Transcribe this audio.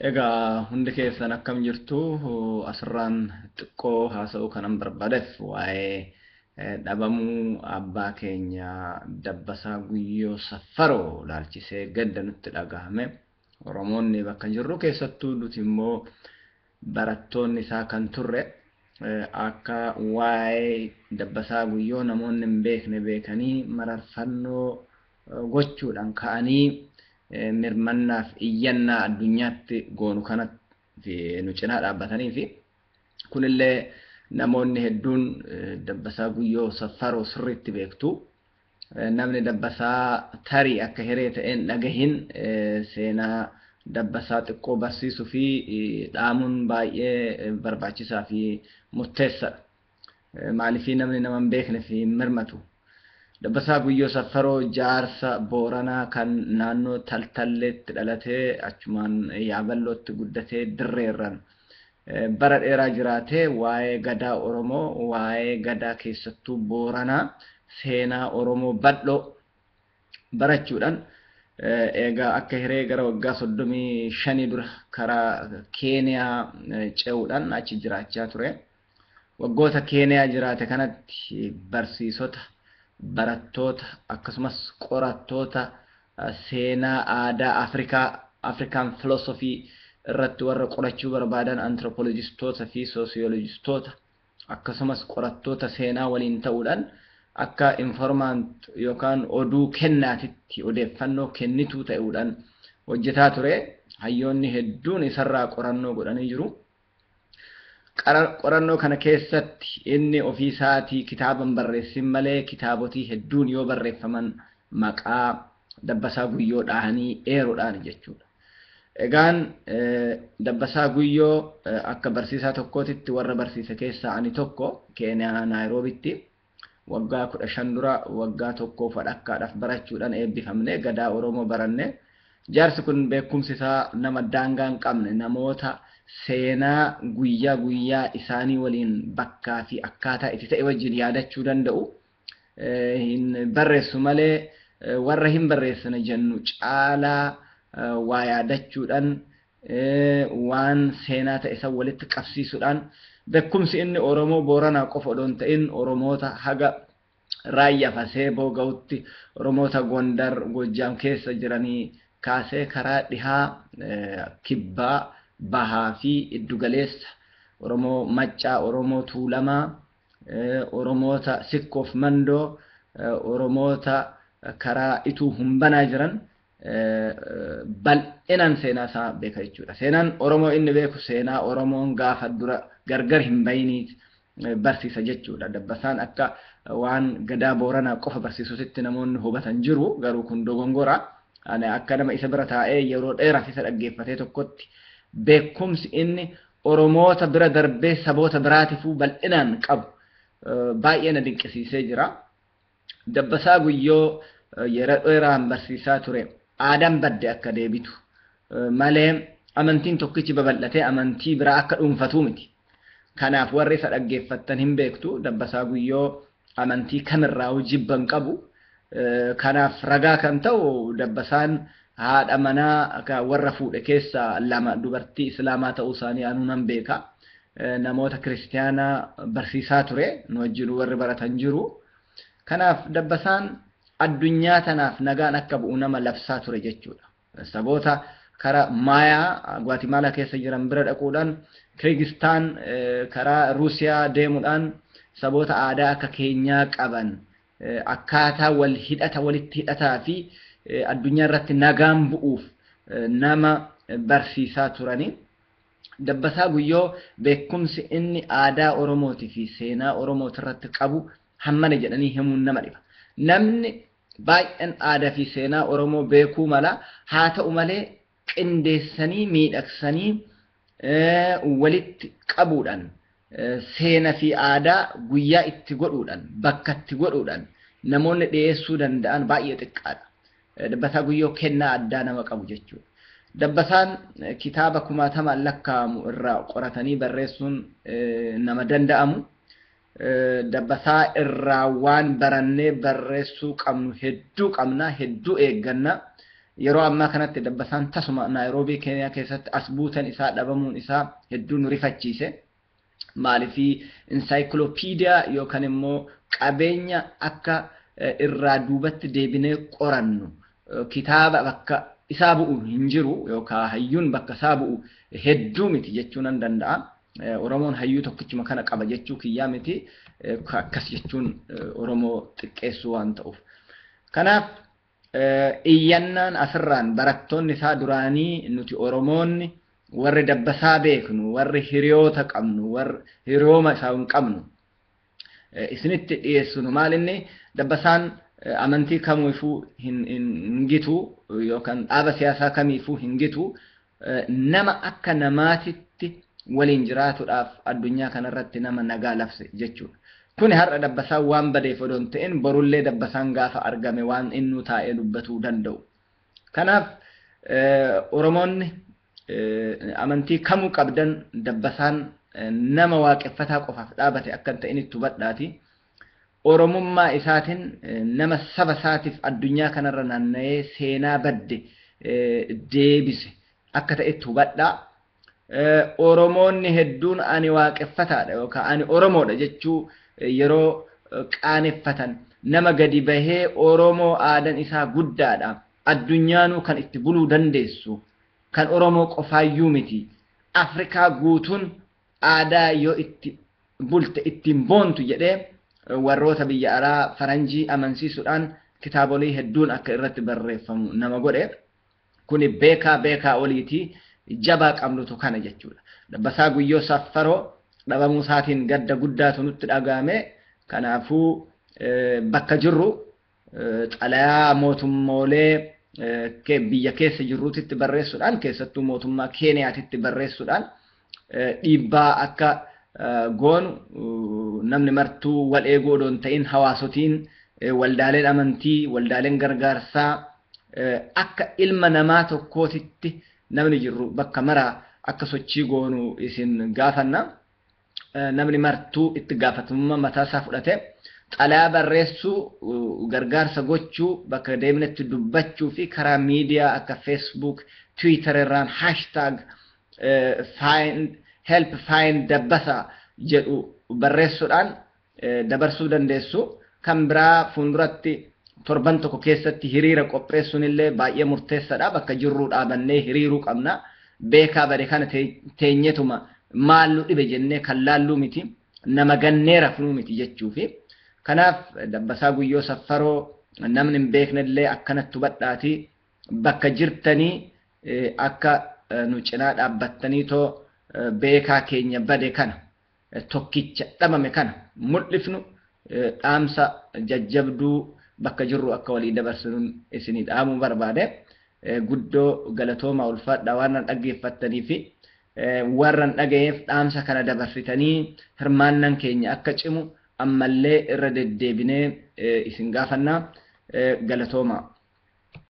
Egaa hundi keessan akkam jirtu asirraan xiqqoo haasa'uu kanan barbaadeef waa'ee dhabamuu abbaa keenya Dabbasaa Guyyoo Saffaroo laalchisee gadda nutti dhagahame. Oromoonni bakka jirru keessattuu nuti immoo barattoonni isaa kan turre akka waa'ee Dabbasaa Guyyoo namoonni hin beekne beekanii mararfannoo gochuudhaan ka'anii mirmannaaf iyyannaa addunyaatti goonu kanatti nu cinaa dhaabbatanii fi kunillee namoonni hedduun Dabbasaa Guyyoo Saffaroo sirriitti beektu. Namni Dabbasaa tarii akka hiree ta'een dhagahin seenaa Dabbasaa xiqqoo barsiisuu fi dhaamuun baay'ee barbaachisaa fi murteessaadha. Maaliifii namni nama hin beekne fi mirmatu. Dabbasaa Guyyoo Saffaroo jaarsa Booranaa kan naannoo Taltalleetti dhalatee achumaan Yaaballootti guddatee dirreerran bara dheeraa jiraatee waa'ee gadaa Oromoo, waa'ee gadaa keessattuu Booranaa, seenaa Oromoo bal'oo barachuudhaan egaa akka hiree gara waggaa 35 dura karaa Keeniyaa ce'uudhaan achi jiraachaa ture. Waggoota Keeniyaa jiraate kanatti barsiisota, barattoota akkasumas qorattoota seenaa aadaa Afrikaan filosofii irratti warra qorachuu barbaadan anthropolojistoota fi soosiyolojistoota akkasumas qorattoota seenaa waliin ta'uudhaan akka informant yookaan oduu kennaatitti odeeffannoo kennituu ta'uudhaan hojjetaa ture. Hayyoonni hedduun isarraa qorannoo godhanii jiru. Qorannoo kana keessatti inni ofii isaatii kitaaban barreessin malee kitaabotii hedduun yoo barreeffaman maqaa Dabbasaa Guyyoo dhahanii eeruudhaan jechuudha. Egaan Dabbasaa Guyyoo akka barsiisaa tokkootitti warra barsiise keessaa ani tokko Keeniyaa Naayiroobitti waggaa 15 dura waggaa tokkoo fadhakkaadhaaf barachuudhaan eebbifamne gadaa Oromoo baranne. Jaarsi kun beekumsi isaa nama daangaa hin qabne, namoota seenaa guyyaa guyyaa isaanii waliin bakkaa fi akkaataa itti ta'e wajjin yaadachuu danda'u. Hin barreessu malee warra hin barreessine jennu caalaa waa yaadachuudhaan waan seenaa ta'e san walitti qabsiisuudhaan beekumsi inni Oromoo Booranaa qofa odoo hin ta'in Oromoota haga Raayyaa Faseeboo ga'utti Oromoota Gondar Gojjaam keessa jiranii kaasee karaa dhihaa kibbaa bahaa fi iddugaleessa Oromoo Maccaa, Oromoo Tuulamaa, Oromoota Sikkoof Mandoo, Oromoota karaa Ituu Humbanaa jiran bal'inaan seenaa isaa beeka jechuudha. Seenaan Oromoo inni beeku seenaa Oromoon gaafa dura gargar hin bayiniiti barsiisa jechuudha. Dabbasaan akka waan gadaa Booranaa qofa barsiisutti namoonni hubatan jiru, garuu kun dogongora. Ani akka nama isa bira taa'ee yeroo dheeraaf isa dhaggeeffatee tokkotti beekumsi inni Oromoota bira darbee saboota biraatiifuu bal'inaan qabu baay'ee na dinqisiisee jira. Dabbasaa Guyyoo yeroo dheeraan barsiisaa ture. Aadaan badde akka deebitu malee amantiin tokkichi babal'atee amantii biraa akka dhuunfatu miti. Kanaaf warri isa dhaggeeffattan hin beektu. Dabbasaa Guyyoo amantii kamirraa jibban qabu. Kanaaf ragaa kan ta'u Dabbasaan haadha manaa warra fuudhe keessaa 2 dubartii Islaamaa ta'uu isaanii anuu nan beeka. Namoota Kiristiyaanaa barsiisaa ture. Nu wajjin warri baratan jiru. Kanaaf Dabbasaan addunyaa tanaaf nagaan akka bu'u nama labsaa ture jechuudha. Saboota karaa Maayaa Gwaatimaala keessa jiran bira dhaquudhaan Kirgistaan karaa Ruusiyaa deemuudhaan saboota aadaa akka keenyaa qaban akkaataa walitti hidhataa fi addunyaa irratti nagaan bu'uuf nama barsiisaa turani. Dabbasaa Guyyoo beekumsi inni aadaa Oromootii fi seenaa Oromooti irratti qabu hammana jedhanii himuun nama dhiba. Namni baay'een aadaa fi seenaa Oromoo beekuu mala, haa ta'u malee qindeessanii miidhagsanii walitti qabuudhaan seenaa fi aadaa guyyaa itti godhuudhaan bakka itti godhuudhaan namoonni dhiyeessuu danda'an baay'ee xiqqaadha. Dabbasaa Guyyoo kennaa addaa nama qabu jechuudha. Dabbasaan kitaaba 60 lakkaa'amu irraa qoratanii barreessuun nama danda'amu. Dabbasaa irraa waan barannee barreessuu qabnu hedduu qabna, hedduu eegganna. yeroo ammaa kanatti dabbasaan tasuma Naayiroobii Keeniyaa keessatti as buutan isaa dhabamuun isaa hedduu nu rifachiise. Maaliifii insaayikloopiidiyaa yookaan immoo qabeenya akka irraa duubatti deebinee qorannu kitaaba bakka isaa bu'u hin jiru yookaan hayyuun bakka isaa bu'u hedduu miti jechuu nan danda'a. Oromoon hayyuu tokkichuma kana qaba jechuu kiyyaa miti akkas jechuun Oromoo xiqqeessuu waan ta'uuf. Kanaaf iyyannaan asirraan barattoonni isaa duraanii nuti Oromoonni warri dabbasaa beeknu warri hiriyoota qabnu warri hiriyooma isaa hin qabnu isinitti dhiyeessinu maalinni dabbasaan amantii kamiifuu hin gitu yookaan dhaaba siyaasaa kamiifuu hin gitu nama akka namaatitti waliin jiraatuudhaaf addunyaa kanarratti nama nagaa labse jechuudha. Kuni har'a dabbasaan waan badeef odoon ta'in borullee dabbasaan gaafa argame waan inni taa'ee dubbatuu danda'u. Kanaaf Oromoonni amantii kamuu qabdan dabbasaan nama waaqeffataa qofaaf dhaabate akka ta'initti hubadhaati. Oromummaa isaatiin nama saba isaatiif addunyaa kanarra naanna'ee seenaa badde deebise akka ta'etti hubadhaa. Oromoonni hedduun ani waaqeffataadha yookaan ani Oromoodha jechuu yeroo qaaneffatan nama gadi bahee Oromoo aadaan isaa guddaadha. Addunyaanuu kan itti buluu dandeessu kan Oromoo qofaayyuu miti. Afrikaa guutuun aadaa yoo itti bulte ittiin boontu jedhee warroota biyya alaa faranjii amansiisuudhaan kitaabolee hedduun akka irratti barreeffamu nama godhe. Kuni beekaa oliitii jabaa qabnutu kana jechuudha. Dabbasaa Guyyoo Saffaroo dhabamuu isaatiin gadda guddaatu nutti dhagahame. Kanaafuu bakka jirru xalayaa mootummoolee biyya keessa jirruutitti barreessuudhaan keessattuu mootummaa Keeniyaatitti barreessuudhaan dhiibbaa akka goonu namni martuu wal eeguu odoon ta'in hawaasotiin waldaaleen amantii waldaaleen gargaarsaa akka ilma namaa tokkootitti namni jirru bakka maraa akka sochii goonu isin gaafanna. Namni martuu itti gaafatamummaa mataasaa fudhate xalayaa barreessuu gargaarsa gochuu bakka deemnetti dubbachuu fi karaa miidiyaa akka Facebook, Twitter irraan hashtag help find Dabbasaa jedhu barreessuudhaan dabarsuu dandeessu. Kan biraa fuulduratti torban tokko keessatti hiriira qopheessuun illee baay'ee murteessaadha. Bakka jirruu dhaabannee hiriiruu qabna. Beekaa bade kana teenyetuma maallu dhibe jennee kan laalluu miti. Nama gannee rafnuu miti jechuufi. Kanaaf Dabbasaa Guyyoo Saffaroo namni hin beeknellee akkanatti hubadhaati. Bakka jirtanii akka nu cinaa dhaabbattanii too beekaa keenya bade kana tokkicha dhabame kana mul'ifnu dhaamsa jajjabduu bakka jirru akka walii dabarsuun isinii dhaamuu barbaade. Guddoo galatooma ulfaadha waan dhaggeeffattanii fi warran dhagayeef dhaamsa kana dabarsitanii hirmaannan keenya akka cimu ammallee irra deddeebinee isin gaafannaa galatooma.